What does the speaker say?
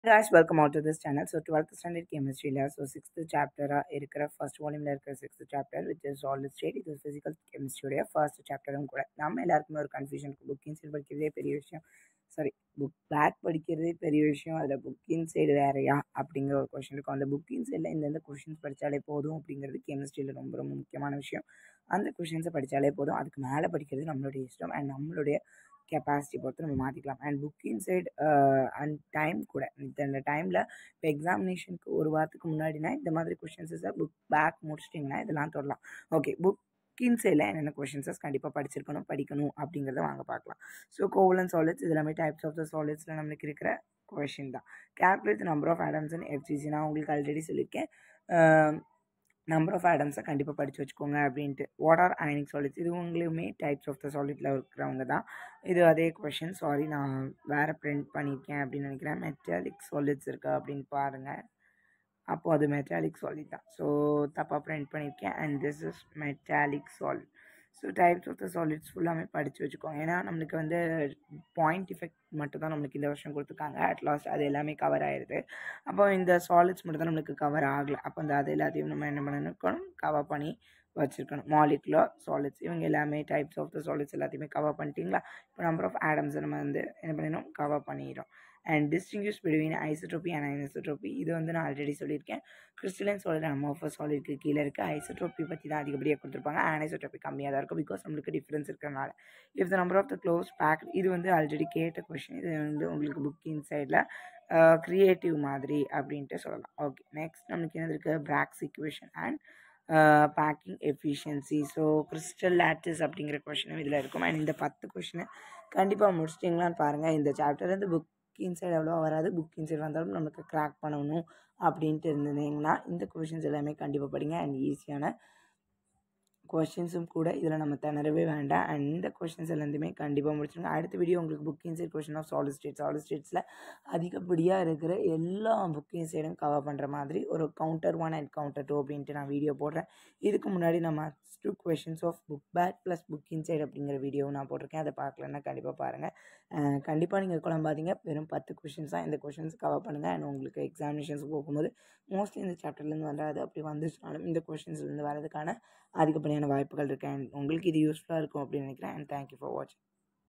Guys, welcome out to this channel. So 12th standard chemistry la so 6th chapter இருக்கிற first volume ல இருக்கிற 6th chapter which is solid state. இது physical chemistry உடைய first chapter கூட நம்ம எல்லாருக்குமே ஒரு கன்ஃபியூஷன் புக் இன்சைட் படிக்கிறதே பெரிய விஷயம். சாரி, புக் பேக் படிக்கிறதே பெரிய விஷயம். அதில் புக் இன்சைடு வேறையா அப்படிங்கிற ஒரு கொஷின் இருக்கும். அந்த புக் இன்சைடில் இந்தந்த கொஷின்ஸ் படித்தாலே போதும் அப்படிங்கிறது கெமிஸ்ட்ரியில் ரொம்ப ரொம்ப முக்கியமான விஷயம். அந்த கொஷின்ஸை படித்தாலே போதும். அதுக்கு மேலே படிக்கிறது நம்மளுடைய இஷ்டம் அண்ட் நம்மளுடைய கெப்பாசிட்டி பொறுத்து நம்ம மாற்றிக்கலாம். And book inside and time கூட இந்த டைமில் இப்போ எக்ஸாமினேஷனுக்கு ஒரு வாரத்துக்கு முன்னாடினா இந்த மாதிரி கொஷின்ஸை புக் பேக் முடிச்சிட்டிங்கன்னா இதெல்லாம் தொடலாம். ஓகே, புக் இன்சைடில் என்னென்ன கொஷின்ஸஸ் கண்டிப்பாக படிக்கணும் அப்படிங்கிறத வாங்க பார்க்கலாம். ஸோ கோவலன் சாலிட்ஸ் இது எல்லாமே டைப்ஸ் ஆஃப் த சாலிட்ஸில் நம்மளுக்கு இருக்கிற கொஷின் தான். Calculate number of atoms in FCC நான் உங்களுக்கு ஆல்ரெடி சொல்லியிருக்கேன். நம்பர் ஆஃப் ஆட்டம்ஸை கண்டிப்பாக படித்து வச்சுக்கோங்க அப்படின்ட்டு. வாட் ஆர் அயனிக் சாலிட்ஸ் இது உங்களுமே டைப்ஸ் ஆஃப் த சாலிட்டில் இருக்கிறவங்க தான். இது அதே கொஷின். சாரி, நான் வேறு பிரிண்ட் பண்ணியிருக்கேன் அப்படின்னு நினைக்கிறேன். மெட்டாலிக் சாலிட்ஸ் இருக்கா அப்படின்னு பாருங்கள். அப்போது அது மெட்டாலிக் சாலிட் தான். ஸோ தப்பாக பிரிண்ட் பண்ணியிருக்கேன். And this is metallic solid. So types of the solids ஃபுல்லாமே படித்து வச்சுக்கோங்க. ஏன்னா நம்மளுக்கு வந்து பாயிண்ட் எஃபெக்ட் மட்டும் தான் நம்மளுக்கு இந்த வருஷம் கொடுத்துருக்காங்க. அட் லாஸ்ட் அது எல்லாமே கவர் ஆயிடுது. அப்போ இந்த சாலிட்ஸ் மட்டும் தான் நம்மளுக்கு கவர் ஆகலை. அப்போ அது எல்லாத்தையும் நம்ம என்ன பண்ணணும், கவர் பண்ணி வச்சுருக்கணும். மாலிகுலர் சாலிட்ஸ் இவங்க எல்லாமே டைப்ஸ் ஆஃப் த சாலிட்ஸ் எல்லாத்தையுமே கவர் பண்ணிட்டீங்களா? இப்போ நம்பர் ஆஃப் ஆட்டம்ஸை நம்ம வந்து என்ன பண்ணிடணும், கவர் பண்ணிடுறோம். And distinguish between isotropy and anisotropy இது வந்து நான் ஆல்ரெடி சொல்லியிருக்கேன். கிறிஸ்டலைன் சாலிட் அமோர்ஃபஸ் சாலிட்க்கு கீழே இருக்குது. ஐசோட்ரோபி பற்றி தான் அதிகப்படியாக கொடுத்துருப்பாங்க. அனிசோட்ரோபி கம்மியாக தான் இருக்கும். பிகாஸ் நம்மளுக்கு டிஃப்ரென்ஸ் இருக்கிறனால. If the number of the close pack இது வந்து ஆல்ரெடி கேட்ட கொஷின். இது வந்து உங்களுக்கு புக் இன்சைடில் க்ரியேட்டிவ் மாதிரி அப்படின்ட்டு சொல்லலாம். ஓகே, நெக்ஸ்ட் நம்மளுக்கு என்ன இருக்குது, Bragg's equation and packing efficiency. So crystal lattice அப்படிங்கிற கொஷினும் இதில் இருக்கும். அண்ட் இந்த 10 கொஷினை கண்டிப்பாக முடிச்சிட்டிங்களான்னு பாருங்கள். இந்த சாப்டர்லேருந்து புக் இன்சைட் எவ்வளோ வராது. புக் இன்சைட் வந்தாலும் நமக்கு கிராக் பண்ணணும் அப்படின்ட்டு இருந்ததுங்கன்னா இந்த கொஷின்ஸ் எல்லாமே கண்டிப்பாக படிங்க. அண்ட் ஈஸியான கொஷின்ஸும் கூட இதில் நம்ம திணறவே வேண்டாம். அண்ட் இந்த கொஷின்ஸ் எல்லாத்தையுமே கண்டிப்பாக முடிச்சுருங்க. அடுத்த வீடியோ உங்களுக்கு book inside question of solid ஸ்டேட்ஸில் அதிகப்படியாக இருக்கிற எல்லா புக் இன்சைடும் கவர் பண்ணுற மாதிரி ஒரு கவுண்டர் 1 அண்ட் கவுண்டர் 2 அப்படின்ட்டு நான் வீடியோ போடுறேன். இதுக்கு முன்னாடி நம்ம 2 questions of book pack plus book inside அப்படிங்கிற வீடியோவும் நான் போட்டிருக்கேன். அதை பார்க்கலன்னா கண்டிப்பாக பாருங்கள். கண்டிப்பாக நீங்கள் குழம்பாதீங்க. வெறும் 10 கொஷின்ஸ் தான். இந்த கொஷின்ஸ் கவர் பண்ணுங்கள். அண்ட் உங்களுக்கு எக்ஸாமினேஷன்ஸ் போகும்போது மோஸ்ட்லி இந்த சாப்டர்லேருந்து வராது. அப்படி வந்துச்சுனாலும் இந்த கொஷின்ஸ்லேருந்து வரதுக்கான அதிகப்படியான வாய்ப்புகள் இருக்குது. அண்ட் உங்களுக்கு இது யூஸ்ஃபுல்லாக இருக்கும் அப்படின்னு நினைக்கிறேன். அண்ட் தேங்க்யூ ஃபார் வாட்சிங்.